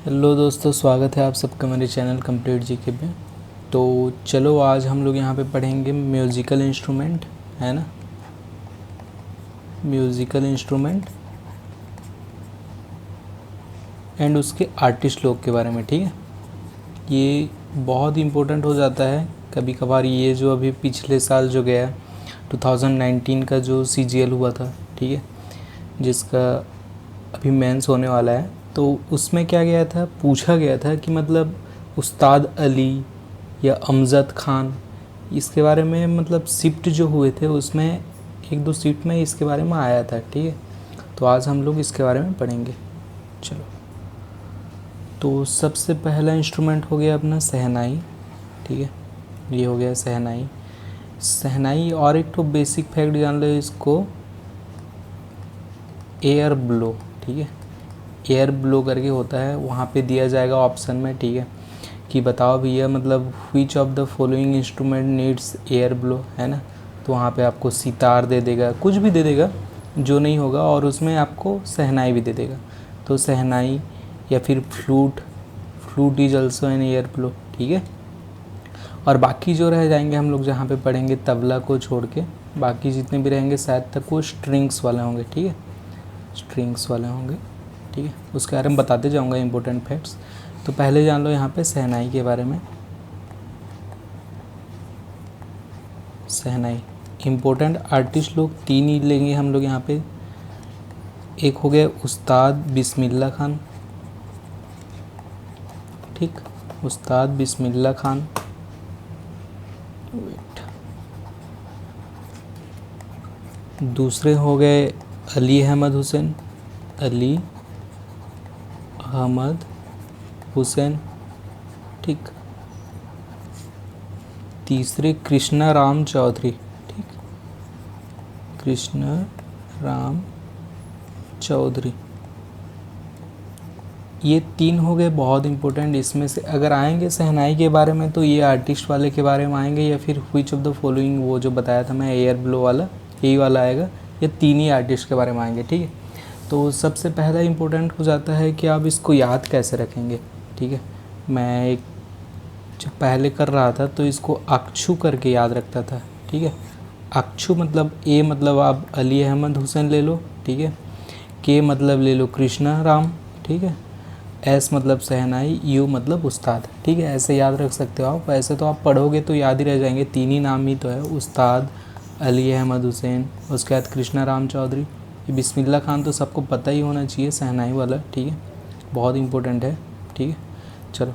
Hello दोस्तों, स्वागत है आप सबका मेरे चैनल कंप्लीट जीके पे। तो चलो आज हम लोग यहाँ पे पढ़ेंगे म्यूज़िकल इंस्ट्रूमेंट, है ना। म्यूज़िकल इंस्ट्रूमेंट एंड उसके आर्टिस्ट लोग के बारे में, ठीक है। ये बहुत इम्पोर्टेंट हो जाता है कभी कभार। ये जो अभी पिछले साल जो गया 2019 का जो CGL हुआ था, ठीक है, जिसका अभी मेंस होने वाला है, तो उसमें क्या गया था, पूछा गया था कि मतलब उस्ताद अली या अमजद खान, इसके बारे में मतलब शिफ्ट जो हुए थे उसमें एक दो शिफ्ट में इसके बारे में आया था, ठीक है। तो आज हम लोग इसके बारे में पढ़ेंगे। चलो, तो सबसे पहला इंस्ट्रूमेंट हो गया अपना शहनाई, ठीक है। ये हो गया शहनाई। शहनाई और एक तो बेसिक फैक्ट जान लो इसको, एयर ब्लो, ठीक है। एयर ब्लो करके होता है, वहाँ पे दिया जाएगा ऑप्शन में, ठीक है, कि बताओ भैया मतलब which of the following instrument needs air blow, है ना। तो वहाँ पे आपको सितार दे देगा, कुछ भी दे देगा जो नहीं होगा, और उसमें आपको शहनाई भी दे देगा। तो शहनाई या फिर flute is also an air blow, ठीक है। और बाकी जो रह जाएंगे हम लोग जहाँ पे पढ़ेंगे तबला को छोड़ के, बाकी जितने भी रहेंगे शायद तक वो स्ट्रिंग्स वाले होंगे, ठीक है, स्ट्रिंग्स वाले होंगे, ठीक है। उसके बारे में बताते जाऊँगा इंपॉर्टेंट फैक्ट्स। तो पहले जान लो यहाँ पे शहनाई के बारे में। शहनाई इम्पोर्टेंट आर्टिस्ट लोग तीन ही लेंगे हम लोग यहाँ पे। एक हो गया उस्ताद बिस्मिल्लाह खान, ठीक, उस्ताद बिस्मिल्लाह खान। वेट, दूसरे हो गए अली अहमद हुसैन, अली अहमद हुसैन, ठीक। तीसरे कृष्णा राम चौधरी, ठीक, कृष्णा राम चौधरी। ये तीन हो गए बहुत इंपॉर्टेंट। इसमें से अगर आएंगे शहनाई के बारे में तो ये आर्टिस्ट वाले के बारे में आएंगे, या फिर व्हिच ऑफ द फॉलोइंग वो जो बताया था मैं एयर ब्लो वाला, यही वाला आएगा। ये तीन ही आर्टिस्ट के बारे में आएंगे, ठीक है। तो सबसे पहला इंपॉर्टेंट हो जाता है कि आप इसको याद कैसे रखेंगे, ठीक है। मैं एक जब पहले कर रहा था तो इसको अक्षु करके याद रखता था, ठीक है। अक्षु मतलब ए मतलब आप अली अहमद हुसैन ले लो, ठीक है। के मतलब ले लो कृष्णा राम, ठीक है। एस मतलब शहनाई, यू मतलब उस्ताद, ठीक है। ऐसे याद रख सकते हो आप। ऐसे तो आप पढ़ोगे तो याद ही रह जाएंगे, तीन ही नाम ही तो है, उस्ताद, अली अहमद हुसैन, उसके बाद कृष्णा राम चौधरी। ये बिस्मिल्लाह खान तो सबको पता ही होना चाहिए, शहनाई वाला, ठीक है, बहुत इंपॉर्टेंट है, ठीक है। चलो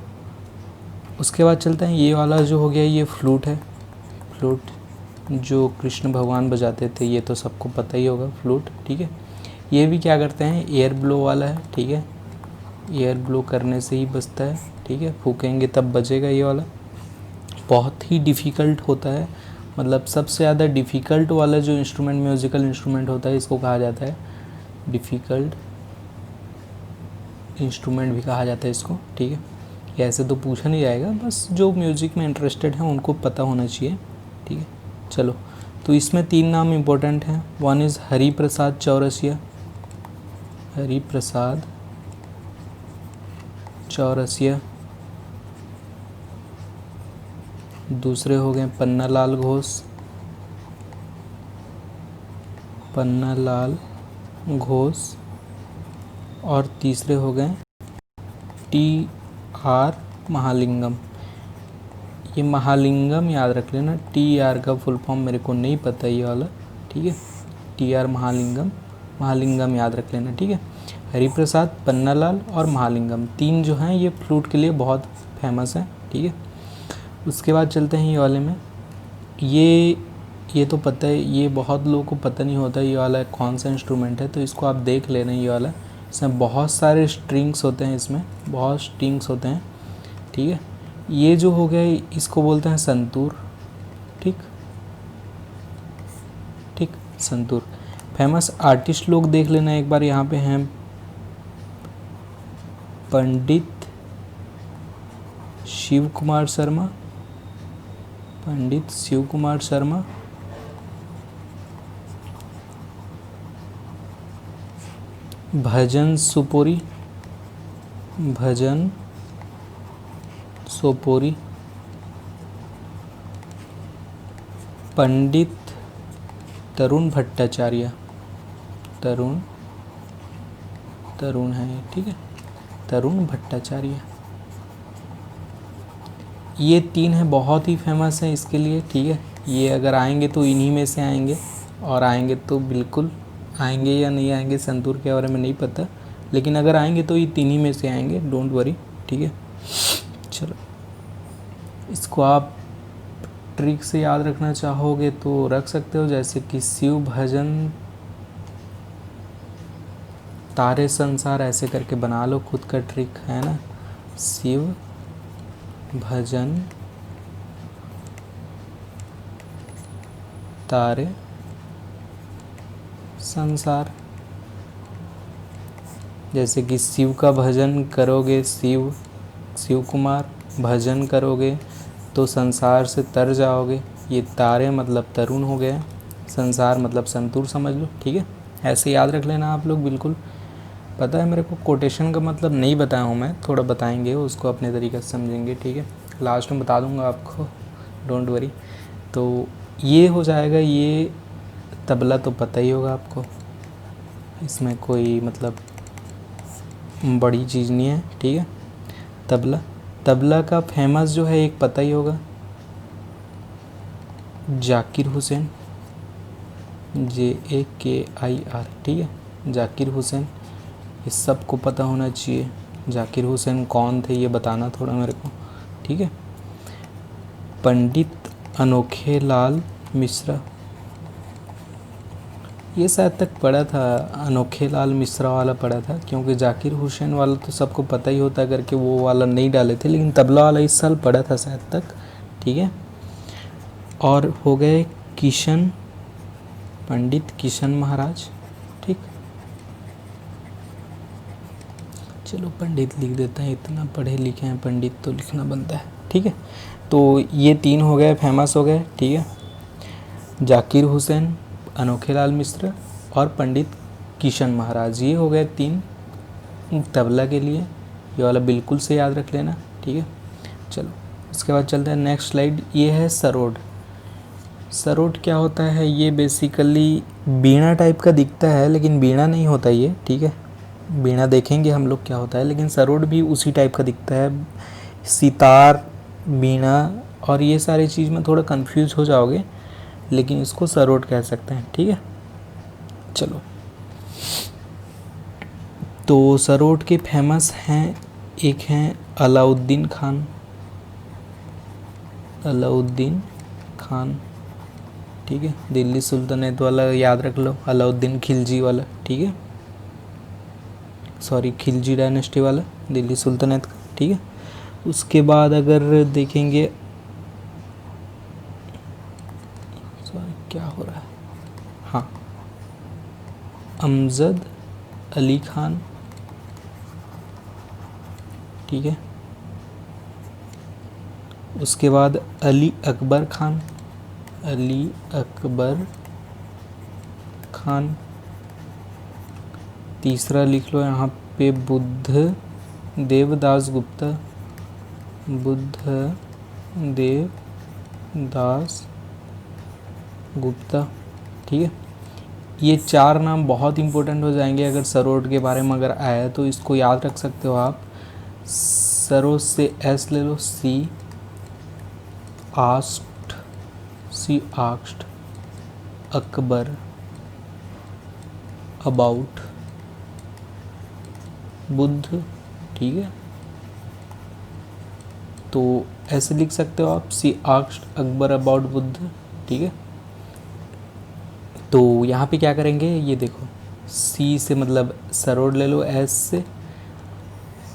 उसके बाद चलते हैं, ये वाला जो हो गया ये फ्लूट है। फ्लूट जो कृष्ण भगवान बजाते थे, ये तो सबको पता ही होगा फ्लूट, ठीक है। ये भी क्या करते हैं, एयर ब्लो वाला है, ठीक है। एयर ब्लो करने से ही बजता है, ठीक है, फूकेंगे तब बजेगा ये वाला। बहुत ही डिफ़िकल्ट होता है, मतलब सबसे ज़्यादा डिफ़िकल्ट वाला जो इंस्ट्रूमेंट म्यूज़िकल इंस्ट्रूमेंट होता है इसको कहा जाता है डिफ़िकल्ट इंस्ट्रूमेंट भी कहा जाता है इसको, ठीक है। ये ऐसे तो पूछा नहीं जाएगा, बस जो म्यूज़िक में इंटरेस्टेड है उनको पता होना चाहिए, ठीक है। चलो, तो इसमें तीन नाम इम्पोर्टेंट हैं। One is Hari Prasad Chaurasia, Hari Prasad Chaurasia. दूसरे हो गए पन्नालाल घोष, पन्नालाल घोष। और तीसरे हो गए TR महालिंगम। ये महालिंगम याद रख लेना, TR का फुल फॉर्म मेरे को नहीं पता ये वाला, ठीक है। TR महालिंगम, महालिंगम याद रख लेना, ठीक है। हरिप्रसाद, पन्नालाल और महालिंगम, तीन जो हैं ये फ्लूट के लिए बहुत फेमस हैं, ठीक है। उसके बाद चलते हैं ये वाले में। ये तो पता है, ये बहुत लोगों को पता नहीं होता ये वाला कौन सा इंस्ट्रूमेंट है, तो इसको आप देख लेना। ये वाला, इसमें बहुत सारे स्ट्रिंग्स होते हैं, इसमें बहुत स्ट्रिंग्स होते हैं, ठीक है। ये जो हो गया इसको बोलते हैं संतूर, ठीक, ठीक, संतूर। फेमस आर्टिस्ट लोग देख लेना एक बार, यहाँ पे हैं पंडित शिव कुमार शर्मा, पंडित शिव कुमार शर्मा। भजन सुपोरी, भजन सोपोरी, पंडित तरुण भट्टाचार्य, तरुण है, ठीक है, तरुण भट्टाचार्य। ये 3 है, बहुत ही फेमस है इसके लिए, ठीक है। ये अगर आएंगे तो इन्हीं में से आएंगे, और आएंगे तो बिल्कुल आएंगे या नहीं आएंगे संतूर के बारे में नहीं पता, लेकिन अगर आएंगे तो ये 3 ही में से आएंगे, डोंट वरी, ठीक है। चलो, इसको आप ट्रिक से याद रखना चाहोगे तो रख सकते हो, जैसे कि शिव भजन तारे संसार, ऐसे करके बना लो, खुद का ट्रिक है ना। शिव भजन तारे संसार, जैसे कि शिव का भजन करोगे, शिव कुमार भजन करोगे तो संसार से तर जाओगे। ये तारे मतलब तरुण हो गया, संसार मतलब संतूर समझ लो, ठीक है। ऐसे याद रख लेना आप लोग, बिल्कुल। पता है मेरे को कोटेशन का मतलब नहीं बताया हूँ मैं, थोड़ा बताएंगे उसको अपने तरीके से समझेंगे, ठीक है। लास्ट में बता दूँगा आपको, डोंट वरी। तो ये हो जाएगा। ये तबला तो पता ही होगा आपको, इसमें कोई मतलब बड़ी चीज़ नहीं है, ठीक है। तबला का फेमस जो है एक पता ही होगा, जाकिर हुसैन, JAKIR, ठीक है, जाकिर हुसैन। ये सबको पता होना चाहिए, जाकिर हुसैन कौन थे ये बताना थोड़ा मेरे को, ठीक है। पंडित अनोखे लाल मिश्रा, ये शायद तक पढ़ा था, अनोखे लाल मिश्रा वाला पढ़ा था, क्योंकि जाकिर हुसैन वाला तो सबको पता ही होता करके वो वाला नहीं डाले थे, लेकिन तबला वाला इस साल पढ़ा था शायद तक, ठीक है। और हो गए किशन, पंडित किशन महाराज, ठीक। चलो पंडित लिख देते हैं, इतना पढ़े लिखे हैं, पंडित तो लिखना बनता है, ठीक है। तो ये 3 हो गए, फेमस हो गए, ठीक है। जाकिर हुसैन, अनोखे लाल मिश्रा और पंडित किशन महाराज, ये हो गए 3 तबला के लिए। ये वाला बिल्कुल से याद रख लेना, ठीक है। चलो इसके बाद चलते हैं नेक्स्ट स्लाइड। ये है सरोद। सरोद क्या होता है? ये बेसिकली बीणा टाइप का दिखता है, लेकिन बीणा नहीं होता ये, ठीक है। बीणा देखेंगे हम लोग क्या होता है, लेकिन सरोद भी उसी टाइप का दिखता है। सितार, बीणा और ये सारी चीज़ में थोड़ा कंफ्यूज हो जाओगे, लेकिन इसको सरोद कह सकते हैं, ठीक है। चलो, तो सरोद के फेमस हैं, एक हैं अलाउद्दीन खान, अलाउद्दीन खान, ठीक है। दिल्ली सुल्तानेत वाला याद रख लो, अलाउद्दीन खिलजी वाला, ठीक है, सॉरी खिलजी डायनेस्टी वाला, दिल्ली सुल्तानेत का, ठीक है। उसके बाद अगर देखेंगे, सॉरी क्या हो रहा है, हाँ, अमजद अली खान, ठीक है। उसके बाद अली अकबर खान, अली अकबर खान। तीसरा लिख लो यहाँ पे, बुद्ध देवदास गुप्ता, बुद्ध देवदास गुप्ता, ठीक है। ये 4 नाम बहुत इंपॉर्टेंट हो जाएंगे अगर सरोद के बारे में अगर आया तो इसको याद रख सकते हो आप। सरोद से एस ले लो, सी आस्ट, अकबर, अबाउट, बुद्ध, ठीक है। तो ऐसे लिख सकते हो आप, सी आस्ट, अकबर, अबाउट, बुद्ध, ठीक है। तो यहाँ पे क्या करेंगे, ये देखो, सी से मतलब सरोद ले लो, एस से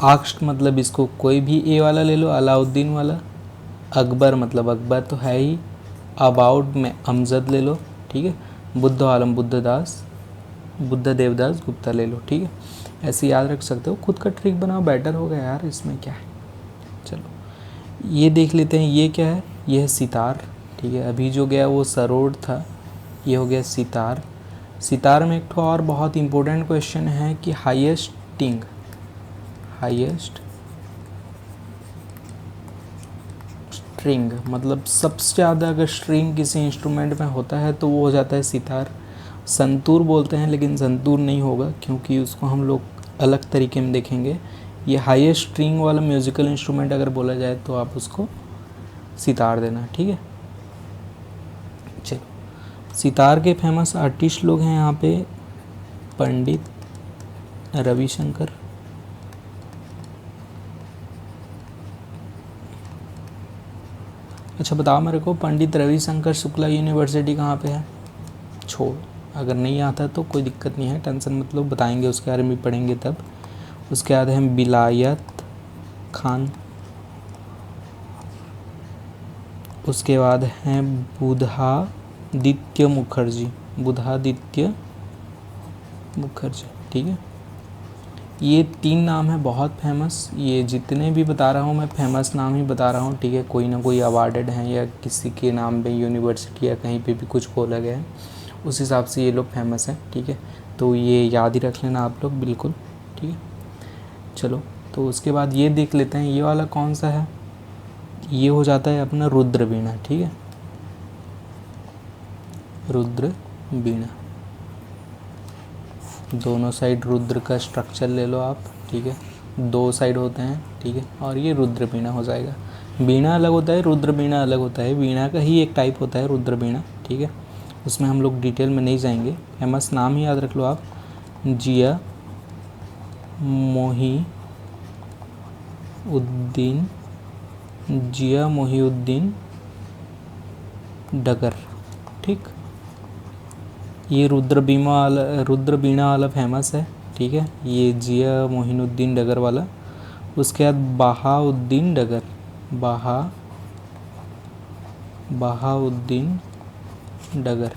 आक्स्ट मतलब इसको कोई भी ए वाला ले लो, अलाउद्दीन वाला, अकबर मतलब अकबर तो है ही, अबाउट में अमजद ले लो, ठीक है। बुद्ध आलम बुद्धदास, बुद्ध देवदास गुप्ता ले लो, ठीक है। ऐसे याद रख सकते हो, खुद का ट्रिक बनाओ, बेटर होगा यार, इसमें क्या है। चलो ये देख लेते हैं, ये क्या है, ये है सितार, ठीक है। अभी जो गया वो सरोद था, ये हो गया सितार। सितार में एक ठो और बहुत इंपॉर्टेंट क्वेश्चन है कि हाईएस्ट हाईएस्ट स्ट्रिंग, मतलब सबसे ज़्यादा अगर स्ट्रिंग किसी इंस्ट्रूमेंट में होता है तो वो हो जाता है सितार। संतूर बोलते हैं लेकिन संतूर नहीं होगा क्योंकि उसको हम लोग अलग तरीके में देखेंगे। ये हाईएस्ट स्ट्रिंग वाला म्यूज़िकल इंस्ट्रूमेंट अगर बोला जाए तो आप उसको सितार देना, ठीक है। चलो, सितार के फेमस आर्टिस्ट लोग हैं यहाँ पे पंडित रविशंकर, अच्छा बताओ मेरे को, पंडित रविशंकर शुक्ला यूनिवर्सिटी कहाँ पे है? छोड़, अगर नहीं आता तो कोई दिक्कत नहीं है, टेंशन मत लो, बताएंगे उसके बारे में पढ़ेंगे तब। उसके बाद है बिलायत खान, उसके बाद हैं बुधादित्य मुखर्जी, बुधादित्य मुखर्जी, ठीक है। ये 3 नाम है बहुत फेमस, ये जितने भी बता रहा हूँ मैं फेमस नाम ही बता रहा हूँ, ठीक है। कोई ना कोई अवार्डेड हैं या किसी के नाम पे यूनिवर्सिटी या कहीं पे भी कुछ बोला गया है, उस हिसाब से ये लोग फेमस हैं, ठीक है। तो ये याद ही रख लेना आप लोग बिल्कुल, ठीक है। चलो, तो उसके बाद ये देख लेते हैं, ये वाला कौन सा है? ये हो जाता है अपना रुद्र वीणा, ठीक है, रुद्र वीणा। दोनों साइड रुद्र का स्ट्रक्चर ले लो आप, ठीक है, 2 साइड होते हैं, ठीक है, और ये रुद्र वीणा हो जाएगा। वीणा अलग होता है, रुद्र वीणा अलग होता है, वीणा का ही एक टाइप होता है रुद्र वीणा, ठीक है। उसमें हम लोग डिटेल में नहीं जाएंगे, फेमस नाम ही याद रख लो आप, जिया मोहीउद्दीन डगर, ठीक। ये रुद्र वीणा वाला फेमस है, ठीक है, ये जिया मोहिनुद्दीन डगर वाला। उसके बाद बहाउद्दीन डगर,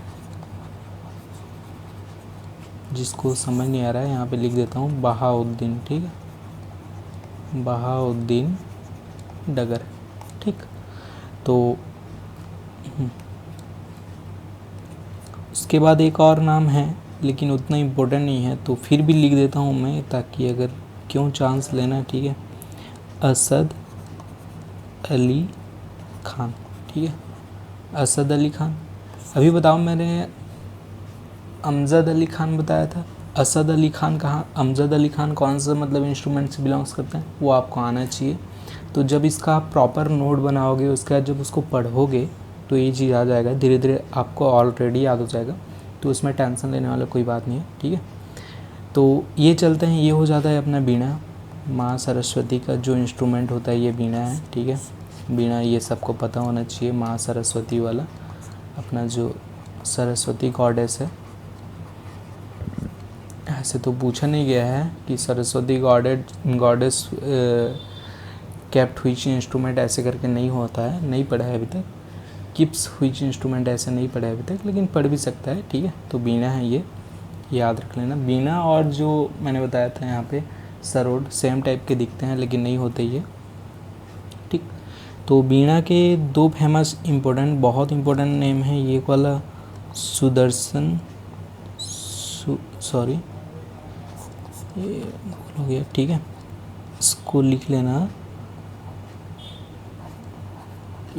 जिसको समझ नहीं आ रहा है यहाँ पे लिख देता हूँ बहाउद्दीन, ठीक है, बहाउद्दीन डगर, ठीक। तो उसके बाद एक और नाम है लेकिन उतना इम्पोर्टेंट नहीं है, तो फिर भी लिख देता हूँ मैं, ताकि अगर क्यों चांस लेना, ठीक है। असद अली खान, ठीक है, असद अली खान। अभी बताओ, मैंने अमजद अली खान बताया था, असद अली खान कहाँ? अमजद अली खान कौन सा मतलब इंस्ट्रूमेंट से बिलोंग्स करते हैं, वो आपको आना चाहिए। तो जब इसका आप प्रॉपर नोट बनाओगे, उसके बाद जब उसको पढ़ोगे तो ये चीज़ आ जाएगा, धीरे धीरे आपको ऑलरेडी याद हो जाएगा, तो उसमें टेंशन लेने वाला कोई बात नहीं है, ठीक है। तो ये चलते हैं, ये हो जाता है अपना वीणा, माँ सरस्वती का जो इंस्ट्रूमेंट होता है ये वीणा है, ठीक है। वीणा ये सबको पता होना चाहिए, माँ सरस्वती वाला अपना जो सरस्वती गॉडेस है। ऐसे तो पूछा नहीं गया है कि Saraswati goddess kept which instrument, ऐसे करके नहीं होता है, नहीं पढ़ा है अभी तक। किप्स व्हिच इंस्ट्रूमेंट ऐसे नहीं पढ़ा है अभी तक, लेकिन पढ़ भी सकता है, ठीक है। तो वीणा है, ये याद रख लेना। वीणा और जो मैंने बताया था यहाँ पे सरोद, सेम टाइप के दिखते हैं लेकिन नहीं होते ये, ठीक। तो वीणा के 2 फेमस बहुत इम्पोर्टेंट नेम है, ये वाला सुदर्शन, सॉरी ये हो गया, ठीक है, इसको लिख लेना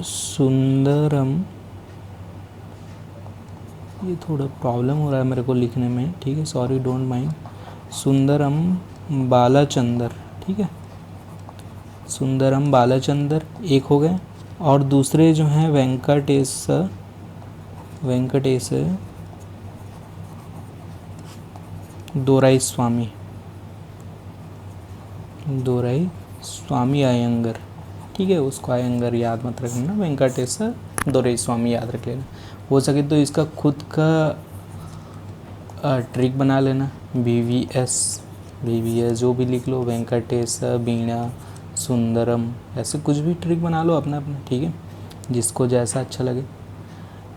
सुंदरम, ये थोड़ा प्रॉब्लम हो रहा है मेरे को लिखने में, ठीक है, sorry don't mind. Sundaram Balachander, ठीक है, सुंदरम बालाचंदर एक हो गए, और दूसरे जो हैं वेंकटेश दोराई स्वामी अयंगर, ठीक है। उसको अयंगर याद मत रखना, वेंकटेश दोराई स्वामी याद रख लेना। हो सके तो इसका खुद का ट्रिक बना लेना, VVS जो भी लिख लो, वेंकटेश, वीणा, सुंदरम, ऐसे कुछ भी ट्रिक बना लो अपना अपना, ठीक है, जिसको जैसा अच्छा लगे।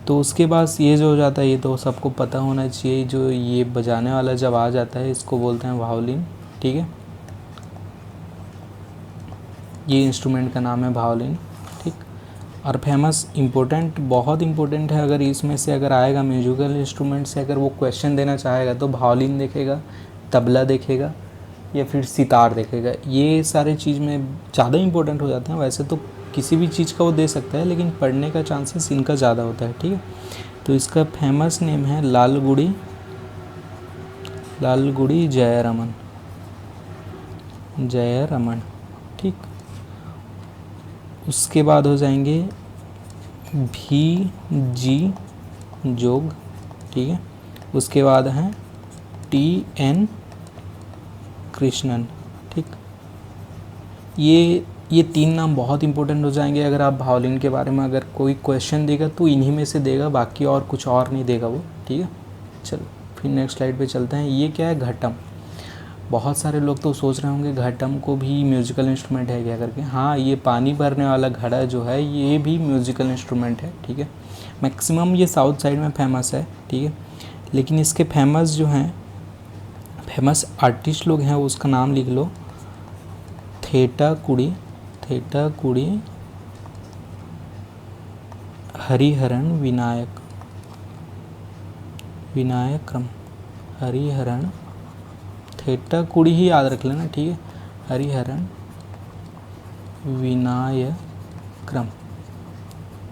तो उसके बाद ये जो हो जाता है, ये तो सबको पता होना चाहिए, जो ये बजाने वाला जब आ जाता है इसको बोलते हैं वायोलिन, ठीक है, ये इंस्ट्रूमेंट का नाम है वायोलिन, ठीक। और फेमस बहुत इम्पोर्टेंट है, अगर इसमें से अगर आएगा म्यूजिकल इंस्ट्रूमेंट से अगर वो क्वेश्चन देना चाहेगा तो वायोलिन देखेगा, तबला देखेगा, या फिर सितार देखेगा। ये सारे चीज़ में ज़्यादा इंपॉर्टेंट हो जाते हैं। वैसे तो किसी भी चीज़ का वो दे सकता है, लेकिन पढ़ने का चांसेस इनका ज़्यादा होता है, ठीक है। तो इसका फेमस नेम है लालगुड़ी जयरमन, ठीक। उसके बाद हो जाएंगे भी जी जोग, ठीक है। उसके बाद हैं TN कृष्णन, ठीक। ये 3 नाम बहुत इंपॉर्टेंट हो जाएंगे। अगर आप भावलिन के बारे में अगर कोई क्वेश्चन देगा तो इन्हीं में से देगा, बाकी और कुछ और नहीं देगा वो, ठीक है। चलो फिर नेक्स्ट स्लाइड पे चलते हैं। ये क्या है? घटम। बहुत सारे लोग तो सोच रहे होंगे घटम को भी म्यूजिकल इंस्ट्रूमेंट है क्या करके। हाँ, ये पानी भरने वाला घड़ा जो है ये भी म्यूजिकल इंस्ट्रूमेंट है, ठीक है। मैक्सिमम ये साउथ साइड में फेमस है, ठीक है। लेकिन इसके फेमस जो हैं, फेमस आर्टिस्ट लोग हैं, उसका नाम लिख लो। थेटा कुड़ी हरिहरन विनायकम, हरिहरन थेटा कुड़ी ही याद रख लेना, ठीक है। हरिहरन विनायक्रम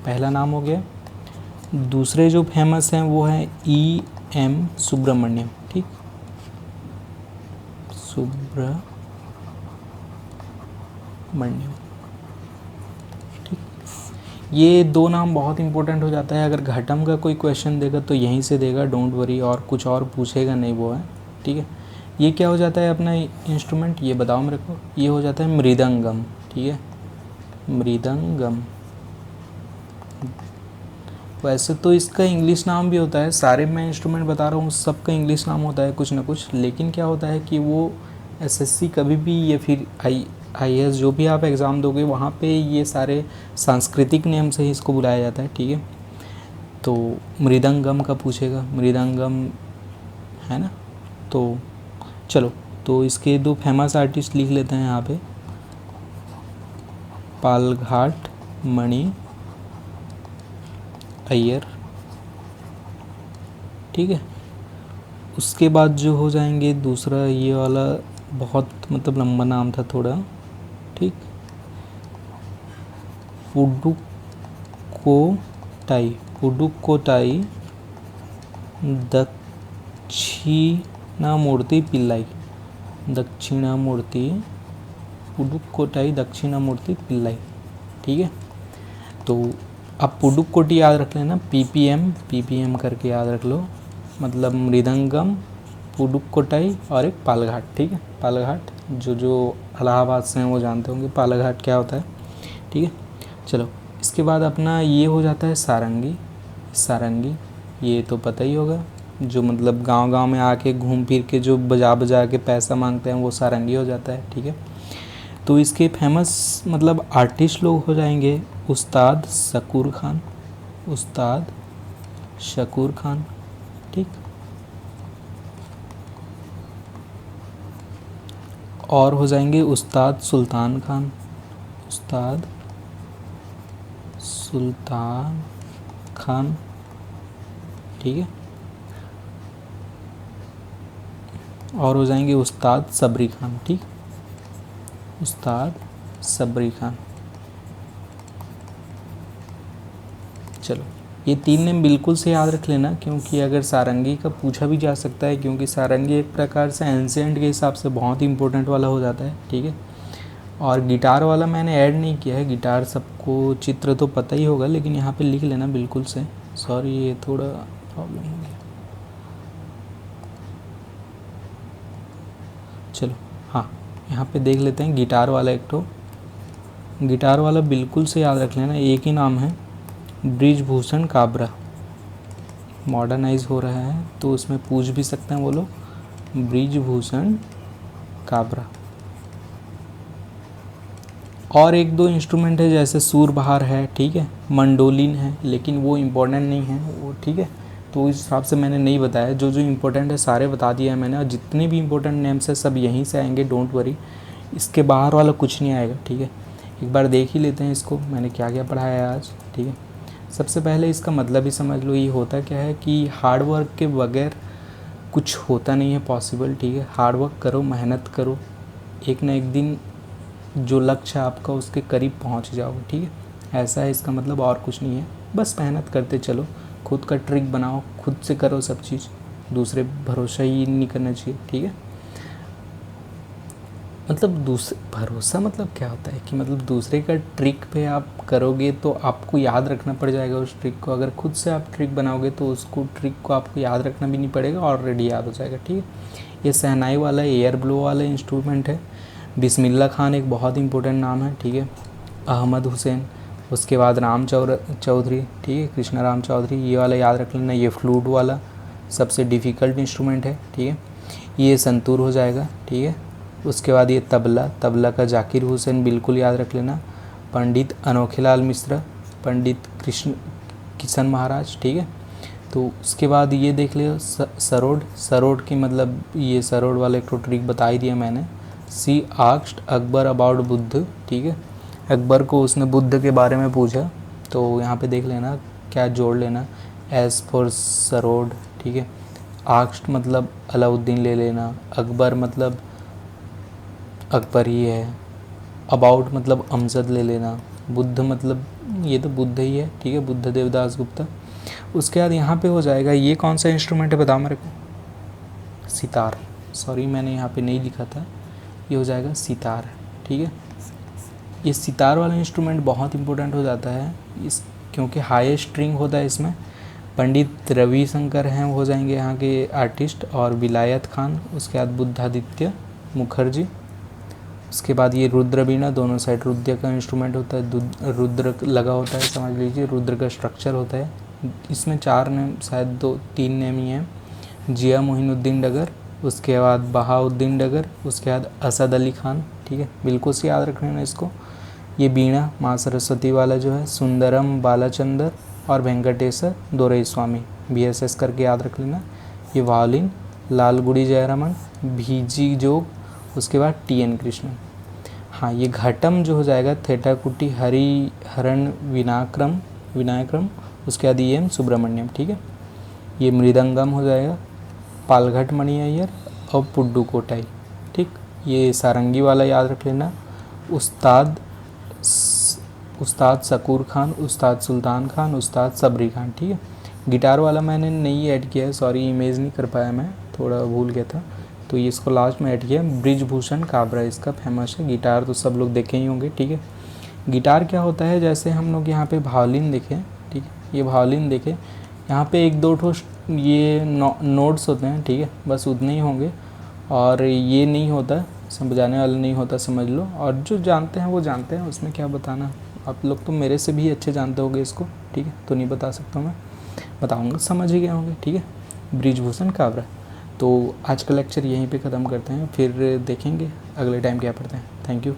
पहला नाम हो गया। दूसरे जो फेमस हैं वो हैं EM सुब्रमण्यम, ठीक। सुब्रमण्यम, ठीक। ये 2 नाम बहुत इंपॉर्टेंट हो जाता है। अगर घटम का कोई क्वेश्चन देगा तो यहीं से देगा, डोंट वरी, और कुछ और पूछेगा नहीं वो है, ठीक है। ये क्या हो जाता है अपना इंस्ट्रूमेंट, ये बताओ मेरे को। ये हो जाता है मृदंगम, ठीक है, मृदंगम। वैसे तो इसका इंग्लिश नाम भी होता है, सारे मैं इंस्ट्रूमेंट बता रहा हूँ सबका इंग्लिश नाम होता है कुछ ना कुछ, लेकिन क्या होता है कि वो SSC कभी भी या फिर IAS जो भी आप एग्ज़ाम दोगे वहाँ पे ये सारे सांस्कृतिक नेम से ही इसको बुलाया जाता है, ठीक है। तो मृदंगम का पूछेगा, मृदंगम है ना। तो चलो, तो इसके 2 फेमस आर्टिस्ट लिख लेते हैं यहाँ पे। पालघाट मणि अय्यर, ठीक है। उसके बाद जो हो जाएंगे दूसरा, ये वाला बहुत मतलब लंबा नाम था थोड़ा, ठीक। पुडुक्कोटाई दक्षिणामूर्ति पिल्लाई, पुडुक्कोटाई दक्षिणामूर्ति पिल्लाई, ठीक है। तो अब पुडुक्कोटी याद रख लेना, PPM करके याद रख लो, मतलब मृदंगम, पुडुक्कोटाई और एक पालघाट, ठीक है। पालघाट जो इलाहाबाद से हैं वो जानते होंगे पालघाट क्या होता है, ठीक है। चलो इसके बाद अपना ये हो जाता है सारंगी, ये तो पता ही होगा, जो मतलब गांव में आके घूम फिर के जो बजा के पैसा मांगते हैं वो सारंगी हो जाता है, ठीक है। तो इसके फेमस मतलब आर्टिस्ट लोग हो जाएंगे उस्ताद शकूर खान, ठीक। और हो जाएंगे उस्ताद सुल्तान खान, ठीक है। और हो जाएंगे उस्ताद सबरी खान, ठीक, उस्ताद सबरी खान। चलो ये 3 नेम बिल्कुल से याद रख लेना, क्योंकि अगर सारंगी का पूछा भी जा सकता है, क्योंकि सारंगी एक प्रकार से एंशिएंट के हिसाब से बहुत इंपॉर्टेंट वाला हो जाता है, ठीक है। और गिटार वाला मैंने ऐड नहीं किया है, गिटार सबको चित्र तो पता ही होगा, लेकिन यहाँ पे लिख लेना बिल्कुल से। सॉरी, ये थोड़ा प्रॉब्लम हो गया। चलो हाँ, यहाँ पे देख लेते हैं गिटार वाला। एक तो गिटार वाला बिल्कुल से याद रख लेना, एक ही नाम है, ब्रिजभूषण काबरा। मॉडर्नाइज हो रहा है तो उसमें पूछ भी सकते हैं वो लोग, ब्रिजभूषण काबरा। और 1-2 इंस्ट्रूमेंट है जैसे सूरबहार है, ठीक है, मंडोलिन है, लेकिन वो इम्पोर्टेंट नहीं है वो, ठीक है। तो इस हिसाब से मैंने नहीं बताया, जो इम्पोर्टेंट है सारे बता दिया है मैंने, और जितने भी इम्पोर्टेंट नेम्स है सब यहीं से आएंगे, डोंट वरी, इसके बाहर वाला कुछ नहीं आएगा, ठीक है। एक बार देख ही लेते हैं इसको मैंने क्या क्या पढ़ाया है आज, ठीक है। सबसे पहले इसका मतलब ही समझ लो, ये होता क्या है कि हार्ड वर्क के बगैर कुछ होता नहीं है पॉसिबल, ठीक है। हार्ड वर्क करो, मेहनत करो, एक ना एक दिन जो लक्ष्य है आपका उसके करीब पहुंच जाओगे, ठीक है। ऐसा है इसका मतलब, और कुछ नहीं है। बस मेहनत करते चलो, खुद का ट्रिक बनाओ, खुद से करो सब चीज़, दूसरे भरोसा ही नहीं करना चाहिए, ठीक है। मतलब दूसरे भरोसा मतलब क्या होता है कि मतलब दूसरे का ट्रिक पे आप करोगे तो आपको याद रखना पड़ जाएगा उस ट्रिक को। अगर खुद से आप ट्रिक बनाओगे तो उसको ट्रिक को आपको याद रखना भी नहीं पड़ेगा, ऑलरेडी याद हो जाएगा, ठीक है। ये शहनाई वाला एयर ब्लो वाला इंस्ट्रूमेंट है। बिस्मिल्लाह खान एक बहुत इंपॉर्टेंट नाम है, ठीक है। अहमद हुसैन, उसके बाद चौधरी, ठीक है, कृष्णा राम चौधरी, ये वाला याद रख लेना। ये फ्लूट वाला सबसे डिफ़िकल्ट इंस्ट्रूमेंट है, ठीक है। ये संतूर हो जाएगा, ठीक है। उसके बाद ये तबला का जाकिर हुसैन, बिल्कुल याद रख लेना। पंडित अनोखेलाल मिश्रा, पंडित किशन महाराज, ठीक है। तो उसके बाद ये देख लियो सरोड की मतलब ये सरोड वाला एक तो ट्रिक बता ही दिया मैंने। सी आस्क्ड अकबर अबाउट बुद्ध, ठीक है। अकबर को उसने बुद्ध के बारे में पूछा, तो यहाँ पे देख लेना क्या जोड़ लेना, एज फॉर सरोड, ठीक है। आस्क्ड मतलब अलाउद्दीन ले लेना, अकबर मतलब अकबर ही है, अबाउट मतलब अमजद ले लेना, बुद्ध मतलब ये तो बुद्ध ही है, ठीक है, बुद्ध देवदास गुप्ता। उसके बाद यहाँ पे हो जाएगा, ये कौन सा इंस्ट्रूमेंट है बताओ मेरे को? सितार, सॉरी मैंने यहाँ पे नहीं लिखा था, ये हो जाएगा सितार, ठीक है। ये सितार वाला इंस्ट्रूमेंट बहुत इंपॉर्टेंट हो जाता है इस, क्योंकि हाई स्ट्रिंग होता है इसमें। पंडित रविशंकर हैं हो जाएंगे यहाँ के आर्टिस्ट, और विलायत खान, उसके बाद बुद्धादित्य मुखर्जी। उसके बाद ये रुद्र बीना, दोनों साइड रुद्र का इंस्ट्रूमेंट होता है, रुद्र लगा होता है, समझ लीजिए रुद्र का स्ट्रक्चर होता है। इसमें 4 नेम, शायद 2-3 नेम ही हैं। जिया मोहिनुद्दीन डगर, उसके बाद बहाउद्दीन डगर, उसके बाद असद अली खान, ठीक है, बिल्कुल से याद रख लेना इसको। ये बीणा माँ सरस्वती वाला जो है, सुंदरम बालाचंदर और वेंकटेश्वर दोरईस्वामी, BSS करके याद रख लेना। ये वायलिन लालगुड़ी जयरामन, भीजी जोग, उसके बाद TN कृष्णन। हाँ, ये घटम जो हो जाएगा थेटाकुटी हरण विनायक्रम, उसके बाद EM सुब्रमण्यम, ठीक है। ये मृदंगम हो जाएगा पालघट मणि अय्यर और पुड्डू कोटाई, ठीक। ये सारंगी वाला याद रख लेना, उस्ताद शकूर खान, उस्ताद सुल्तान खान, उस्ताद सबरी खान, ठीक है। गिटार वाला मैंने नहीं ऐड किया है, सॉरी इमेज नहीं कर पाया मैं, थोड़ा भूल गया था, तो ये इसको लास्ट में ऐड किया। ब्रिजभूषण काबरा इसका फेमस है। गिटार तो सब लोग देखे ही होंगे, ठीक है। गिटार क्या होता है, जैसे हम लोग यहाँ पे वायलिन देखें, ठीक है, ये वायलिन देखें, यहाँ पे 1-2 ठो ये नोट्स होते हैं, ठीक है, बस उतने ही होंगे, और ये नहीं होता, समझाने वाला नहीं होता, समझ लो। और जो जानते हैं वो जानते हैं, उसमें क्या बताना, आप लोग तो मेरे से भी अच्छे जानते होंगे इसको, ठीक है, तो नहीं बता सकता मैं, बताऊँगा, समझ ही गए होंगे, ठीक है। ब्रिजभूषण काबरा। तो आज का लेक्चर यहीं पे ख़त्म करते हैं, फिर देखेंगे अगले टाइम क्या पढ़ते हैं। Thank you.